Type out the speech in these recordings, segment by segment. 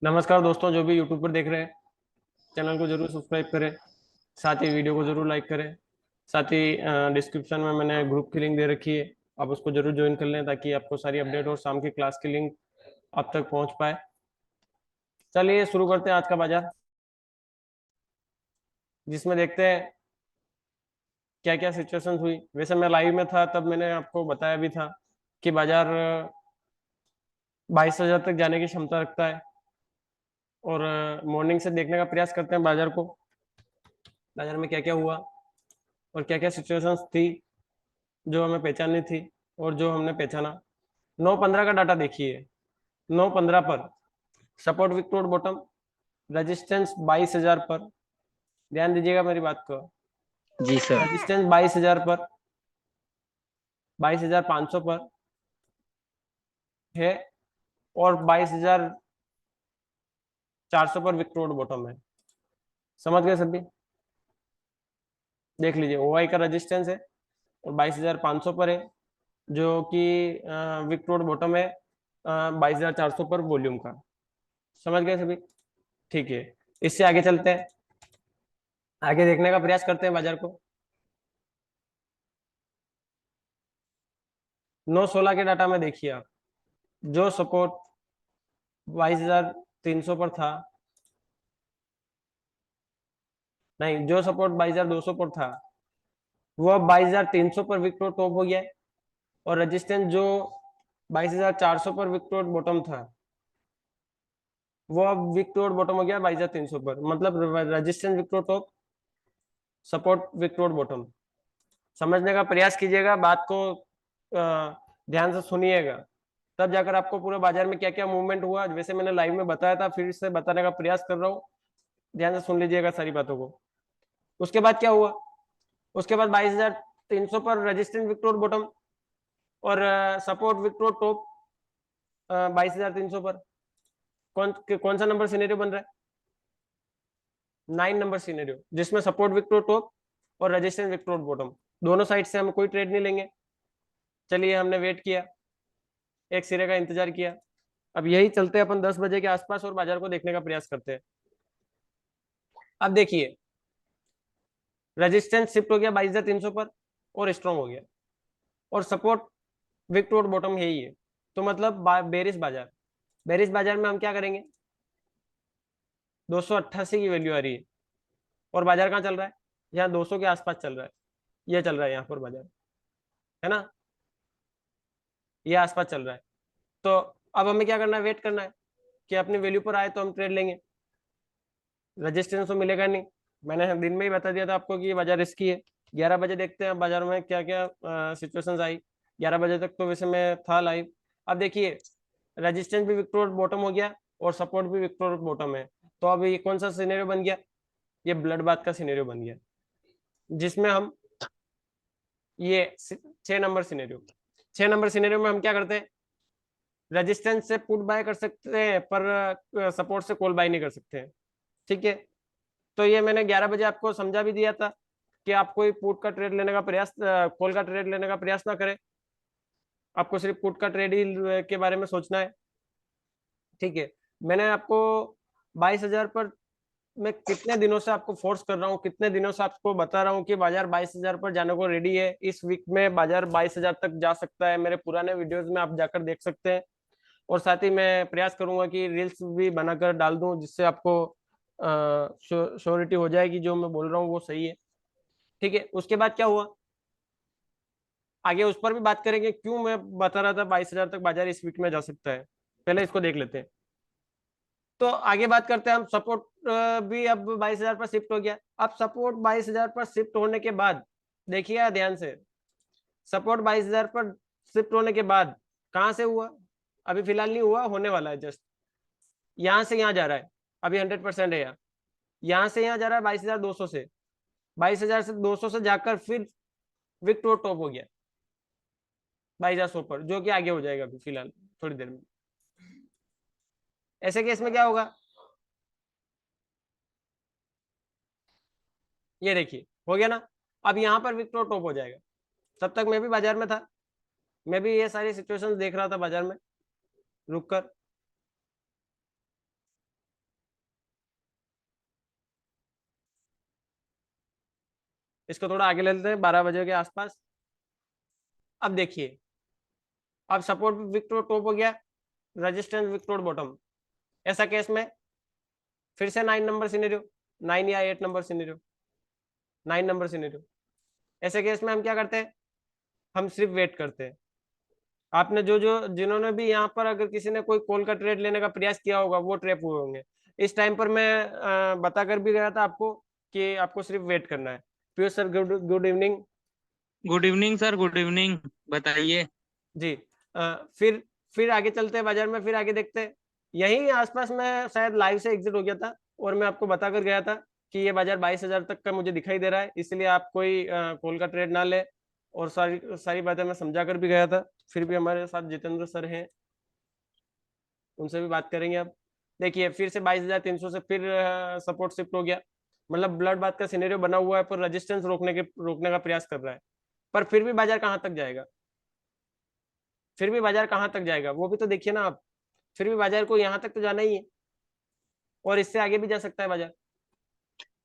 नमस्कार दोस्तों, जो भी यूट्यूब पर देख रहे हैं चैनल को जरूर सब्सक्राइब करें। साथ ही वीडियो को जरूर लाइक करें। साथ ही डिस्क्रिप्शन में मैंने ग्रुप की लिंक दे रखी है, आप उसको जरूर ज्वाइन कर लें ताकि आपको सारी अपडेट और शाम की क्लास की लिंक आप तक पहुंच पाए। चलिए शुरू करते हैं आज का बाजार, जिसमें देखते हैं क्या क्या सिचुएशन हुई। वैसे मैं लाइव में था तब मैंने आपको बताया भी था कि बाजार 22,000 तक जाने की क्षमता रखता है। और मॉर्निंग से देखने का प्रयास करते हैं बाजार को, बाजार में क्या क्या हुआ और क्या क्या सिचुएशंस थी जो हमें पहचाननी थी और जो हमने पहचाना। 9:15 का डाटा देखिए। 9:15 पर सपोर्ट विक्टोर बॉटम, रेजिस्टेंस 22,000 पर। ध्यान दीजिएगा मेरी बात को। जी सर। रेजिस्टेंस 22,000 पर, 22,500 पर है और 22,400 पर विक्टोर बॉटम है। समझ गए सभी? देख लीजिए, ओआई का रेजिस्टेंस है और 22,500 पर है, जो कि विक्टोर बॉटम है 22,400 पर वॉल्यूम का। समझ गए सभी? ठीक है, इससे आगे चलते हैं, आगे देखने का प्रयास करते हैं बाजार को। 9:16 के डाटा में देखिए आप, जो सपोर्ट 22,300 पर था, नहीं, जो सपोर्ट 22,200 पर था वो अब 22,300 पर विक्टोर टॉप हो गया है। और रेजिस्टेंस जो 22,400 पर विक्टोर बॉटम था वो अब विक्टोर बॉटम हो गया 22,300 पर। मतलब resistance victor top, support victor bottom. समझने का प्रयास कीजिएगा, बात को ध्यान से सुनिएगा, तब जाकर आपको पूरे बाजार में क्या क्या मूवमेंट हुआ। वैसे मैंने लाइव में बताया था, फिर से बताने का प्रयास कर रहा हूँ, ध्यान से सुन लीजिएगा सारी बातों को। उसके बाद क्या हुआ? उसके बाद 22,300 पर रेजिस्टेंस विक्टोर बॉटम और सपोर्ट विक्टोर टॉप 22,300 पर। कौन सा नंबर सिनेरियो बन रहा है? 9 नंबर सिनेरियो, जिसमें सपोर्ट विक्टोर टॉप और रेजिस्टेंस विक्टोर बॉटम दोनों साइड से हम कोई ट्रेड नहीं लेंगे। चलिए, हमने वेट किया, एक सिरे का इंतजार किया। अब यही चलते अपन 10 बजे के आसपास और बाजार को देखने का प्रयास करते हैं। अब देखिए, रेजिस्टेंस शिफ्ट हो गया 22,300 पर और स्ट्रॉन्ग हो गया, और सपोर्ट विक्टोर बॉटम यही है। तो मतलब बेरिश बाजार, बेरिश बाजार में हम क्या करेंगे? 288 की वैल्यू आ रही है और बाजार कहाँ चल रहा है? यहाँ 200 के आसपास चल रहा है। ये चल रहा है यहाँ पर बाजार, है ना? ये आसपास चल रहा है। तो अब हमें क्या करना है? वेट करना है कि अपनी वैल्यू पर आए तो हम ट्रेड लेंगे। रेजिस्टेंस तो मिलेगा नहीं, मैंने दिन में ही बता दिया था आपको कि ये बाजार रिस्की है। 11 बजे देखते हैं बाजार में क्या क्या सिचुएशंस आई। 11 बजे तक तो वैसे मैं था लाइव। अब देखिए, रेजिस्टेंस भी विक्टोर बॉटम हो गया और सपोर्ट भी विक्टोर बॉटम है। तो अब ये कौन सा सिनेरियो बन गया? ये ब्लड बाथ का सिनेरियो बन गया, जिसमें हम ये 6 नंबर सिनेरियो, 6 नंबर सिनेरियो में हम क्या करते हैं? रेजिस्टेंस से पुट बाय कर सकते हैं पर सपोर्ट से कॉल बाय नहीं कर सकते हैं। ठीक है, तो ये मैंने 11 बजे आपको समझा भी दिया था कि आप कोई पुट का ट्रेड लेने का प्रयास, कॉल का ट्रेड लेने का प्रयास ना करें। आपको सिर्फ पुट का ट्रेड ही के बारे में सोचना है। ठीक है, मैंने आपको 22,000 पर, मैं कितने दिनों से आपको फोर्स कर रहा हूँ, कितने दिनों से आपको बता रहा हूँ कि बाजार 22,000 पर जाने को रेडी है। इस वीक में बाजार 22,000 तक जा सकता है। मेरे पुराने वीडियोस में आप जाकर देख सकते हैं। और साथ ही मैं प्रयास करूंगा कि रील्स भी बनाकर डाल दूं, जिससे आपको श्योरिटी हो जाएगी जो मैं बोल रहा हूँ वो सही है। ठीक है, उसके बाद क्या हुआ? आगे उस पर भी बात करेंगे, क्यों मैं बता रहा था 22,000 तक बाजार इस वीक में जा सकता है। पहले इसको देख लेते हैं, तो आगे बात करते हैं हम। सपोर्ट भी अब 22,000 पर शिफ्ट हो गया। अब सपोर्ट 22,000 पर शिफ्ट होने के बाद देखिए ध्यान से, सपोर्ट 22,000 पर शिफ्ट होने के बाद कहां से हुआ? अभी फिलहाल नहीं हुआ, होने वाला है। जस्ट यहां से यहां जा रहा है, अभी 100% है। यहाँ से यहाँ जा रहा है 22,200 से, 22,200 से जाकर फिर विक्टोर टॉप हो गया 22,100 पर, जो कि आगे हो जाएगा अभी फिलहाल थोड़ी देर में। ऐसे केस में क्या होगा? ये देखिए, हो गया ना? अब यहाँ पर विक्टोर टॉप हो जाएगा। तब तक मैं भी बाजार में था, मैं भी ये सारी सिचुएशंस देख रहा था बाजार में रुक कर। इसको थोड़ा आगे ले लेते हैं 12 बजे के आसपास। अब देखिए, अब सपोर्ट वीक टू टॉप हो गया, रेजिस्टेंस वीक टू बॉटम। ऐसा केस में फिर से 9 नंबर सिनेरियो, 9 या 8 नंबर सिनेरियो, 9 नंबर सिनेरियो। ऐसे केस में हम क्या करते हैं, हम सिर्फ वेट करते हैं। आपने जो जो जिन्होंने भी यहाँ पर अगर किसी ने कोई कॉल का ट्रेड लेने का प्रयास किया होगा वो ट्रैप हुए होंगे। इस टाइम पर मैं बता कर भी गया था आपको कि आपको सिर्फ वेट करना है। Piyush sir, good good evening. Good evening sir, good evening. बताइए। जी। फिर आगे चलते हैं बाजार में, फिर आगे देखते हैं। यहीं आसपास में शायद लाइव से एग्जिट हो गया था और मैं आपको बता कर गया था कि ये बाजार 22,000 तक का मुझे दिखाई दे रहा है, इसलिए आप कोई कॉल का ट्रेड ना ले। और सारी सारी बातें मैं समझा कर भी गया था। फिर भी हमारे साथ जितेंद्र सर हैं, उनसे भी बात करेंगे अब। देखिए, फिर से 22,300 से फिर सपोर्ट शिफ्ट हो गया। मतलब ब्लड बाथ का सिनेरियो बना हुआ है, पर रेजिस्टेंस रोकने का प्रयास कर रहा है। पर फिर भी बाजार कहाँ तक जाएगा, फिर भी बाजार कहाँ तक जाएगा वो भी तो देखिए ना आप। फिर भी बाजार को यहाँ तक तो जाना ही है, और इससे आगे भी जा सकता है बाजार।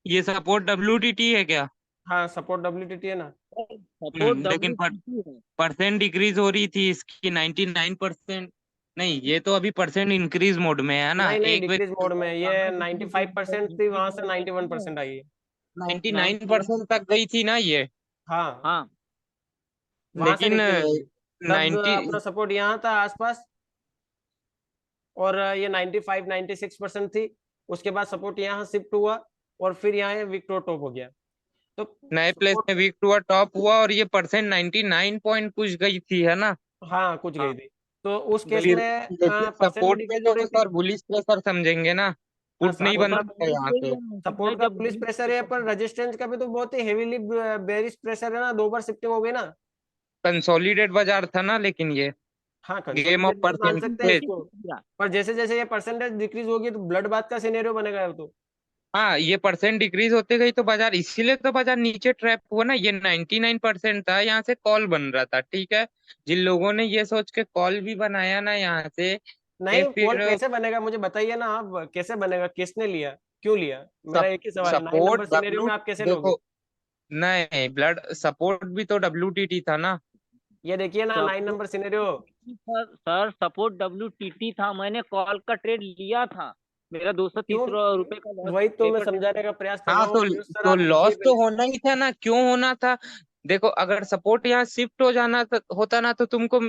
ये सपोर्ट डब्ल्यूटीटी है क्या? हाँ, सपोर्ट डब्ल्यूटीटी है ना। सपोर्ट लेकिन डब्ल्यू है। परसेंट डिक्रीज हो रही थी इसकी 99%। नहीं, ये तो अभी परसेंट इंक्रीज मोड में है ना। नहीं नहीं, एक डिक्रीज मोड में ये 95% थी, वहां से 91% आई है। 99% तक गई थी ना ये। हाँ, हाँ, वहां से लेकिन डिक्रीज हुई। तब 90। अपना सपोर्ट यहाँ था आसपास, और ये 95 96% थी। उसके बाद सपोर्ट यहाँ शिफ्ट हुआ, और फिर यहाँ विक्टोर टॉप हो गया। तो नए प्लेस सपोर्ट, में वीक टू टॉप हुआ और ये परसेंट 99 पॉइंट कुछ गई थी, है ना। हाँ, कुछ गई हाँ, थी। तो उस केस फिर में लेकिन परसेंट भी सपोर्ट पे डिक्रीज हो जो रही है थी। सर बुलिश प्रेशर समझेंगे ना। हाँ, पुट नहीं सपोर्ट बन का, सर सकता यहाँ वही पे। है ना, सर सपोर्ट का जब पुलिस प्रेशर है, पर रेजिस्टेंस का भी तो बहुत ही हेवीली बेरिश प्रेशर है ना, 2 बार शिफ्टिंग हो गई ना। कंसोलिडेट बाजार था ना, लेकिन ये हाँ, गेम ऑफ कंसोलिडेट भी मान सकते हैं परसेंटेज। इसको। पर जैसे जैसे ये परसेंटेज डिक्रीज होगी तो ब्लड बाथ का सिनेरियो बनेगा वो तो। हाँ, ये परसेंट डिक्रीज होते गई तो बाजार, इसीलिए तो बाजार नीचे ट्रैप हुआ ना। ये 99% था, यहाँ से कॉल बन रहा था, ठीक है। जिन लोगों ने ये सोच के कॉल भी बनाया ना यहाँ से, ये नहीं, कॉल फिर कैसे बनेगा मुझे बताइए ना आप, कैसे बनेगा, किसने लिया, क्यों लिया? मेरा एक ही सवाल है, 9 सपोर्ट नंबर सिनेरियो डब्ल्यू, में आप कैसे लोगे? देखो, नहीं, ब्लड सपोर्ट भी तो डब्ल्यूटीटी था ना। ये देखिए ना, 9 support, number scenario. Sir support WTT था, मैंने कॉल का ट्रेड लिया था। मेरा 230 क्यों? रुपए का लॉस वही तो मैं पेपर। समझाने का प्रयास कर रहा हाँ, हूँ, पीयूष सर, तो आप देखिए लॉस तो पहले। होना ही था ना, क्यों होना था। देखो, अगर सपोर्ट यहाँ शिफ्ट हो जाना होता ना, तो तुमको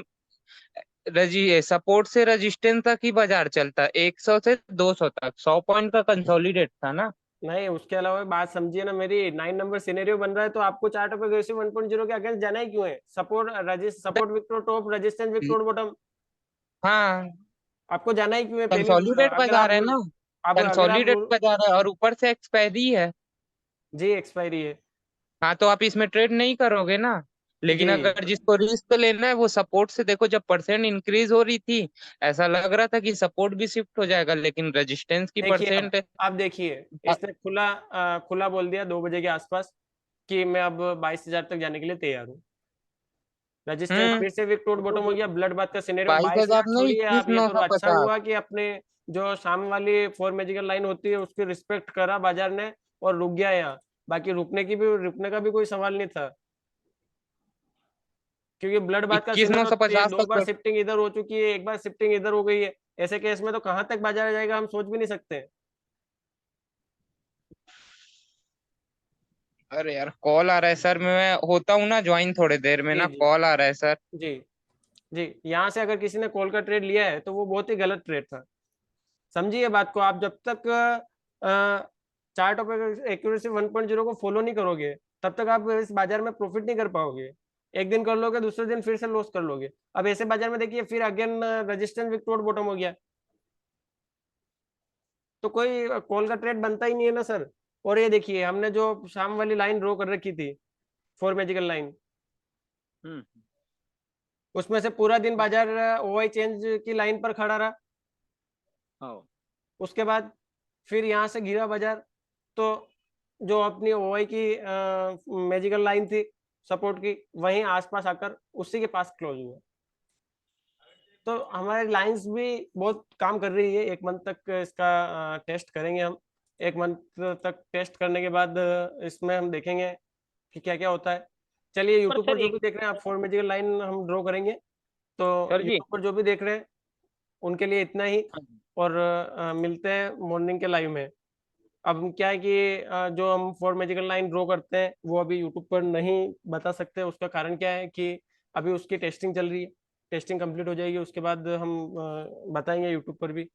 सपोर्ट से रजिस्टेंस तक ही बाजार चलता, 100 से 200 तक, 100 पॉइंट का कंसोलिडेट था ना। नहीं, उसके अलावा बात समझिए ना मेरी, 9 नंबर सिनेरियो बन रहा है तो आपको चार्ट ऑफ एग्रेसिव 1.0 के अगेंस्ट जाना ही क्यों है? Support victor top, resistance victor bottom, हाँ, आपको जाना ही क्यों है पहली कंसोलिडेट अगर आप बाजार है ना। अगर आप कंसोलिडेट बाजार है और ऊपर से एक्सपायरी है। जी, एक्सपायरी है। हाँ, तो आप इसमें ट्रेड नहीं करोगे ना। लेकिन जी, अगर जिसको रिस्क लेना है वो सपोर्ट से, देखो जब परसेंट इंक्रीज हो रही थी, ऐसा लग रहा था कि सपोर्ट भी शिफ्ट हो जाएगा, लेकिन रेजिस्टेंस की देखिए अब परसेंट। आप देखिए, इसने खुला बोल दिया 2 बजे के आसपास कि मैं अब 22,000 तक जाने के लिए तैयार हूँ। रेजिस्टेंस हम्म फिर से विक टोट बॉटम हो गया, ब्लड बाथ का सिनेरियो। 22,000 22,000 नहीं, छोड़िए आप, ये तो अच्छा 21,950। हुआ कि अपने जो शाम वाली 4 मैजिकल लाइन होती है उसकी रिस्पेक्ट करा बाजार ने, और रुक गया यहाँ। बाकी रुकने का भी कोई सवाल नहीं था, क्योंकि ब्लड बाथ का इक्कीस नौ सिनेरियो सौ ये पचास 2 बार तक। शिफ्टिंग इधर हो चुकी है, एक बार शिफ्टिंग इधर हो गई है। ऐसे केस में तो कहां तक बाजार जाएगा हम सोच भी नहीं सकते। अरे यार, कॉल आ रहा है सर, मैं होता हूँ ना ज्वाइन थोड़ी देर में जी ना, जी कॉल आ रहा है सर। जी जी। यहाँ से अगर किसी ने कॉल का ट्रेड लिया है तो वो बहुत ही गलत ट्रेड था। समझिए बात को, आप जब तक चार्ट ऑफ एक्यूरेसी 1.0 को फॉलो नहीं करोगे तब तक आप इस बाजार में प्रॉफिट नहीं कर पाओगे। एक दिन कर लोगे, दूसरे दिन फिर से लॉस कर लोगे। अब ऐसे बाजार में देखिए, फिर अगेन रेजिस्टेंस विक्टोर बॉटम हो गया, तो कोई कॉल का ट्रेड बनता ही नहीं है ना सर। और ये देखिए, हमने जो शाम वाली लाइन ड्रॉ कर रखी थी, 4 मैजिकल लाइन, हम्म। उसमें से पूरा दिन बाजार ओआई चेंज की लाइन पर खड़ा रहा। हाँ, उसके बाद फिर यहाँ से गिरा बाजार, तो जो अपनी ओआई की मैजिकल लाइन थी सपोर्ट की, वहीं आसपास आकर उसी के पास क्लोज हुआ। तो हमारी लाइंस भी बहुत काम कर रही है। 1 मंथ तक इसका टेस्ट करेंगे हम। 1 मंथ तक टेस्ट करने के बाद इसमें हम देखेंगे कि क्या क्या होता है। चलिए यूट्यूब सर पर जो एक भी देख रहे हैं आप, 4 मैजिकल लाइन हम ड्रॉ करेंगे, तो सर जी, यूट्यूब पर जो भी देख रहे हैं उनके लिए इतना ही। हाँ जी, और मिलते हैं मॉर्निंग के लाइव में। अब क्या है कि जो हम 4 मैजिकल लाइन ड्रॉ करते हैं वो अभी यूट्यूब पर नहीं बता सकते। उसका कारण क्या है कि अभी उसकी टेस्टिंग चल रही है, टेस्टिंग कंप्लीट हो जाएगी उसके बाद हम बताएंगे यूट्यूब पर भी।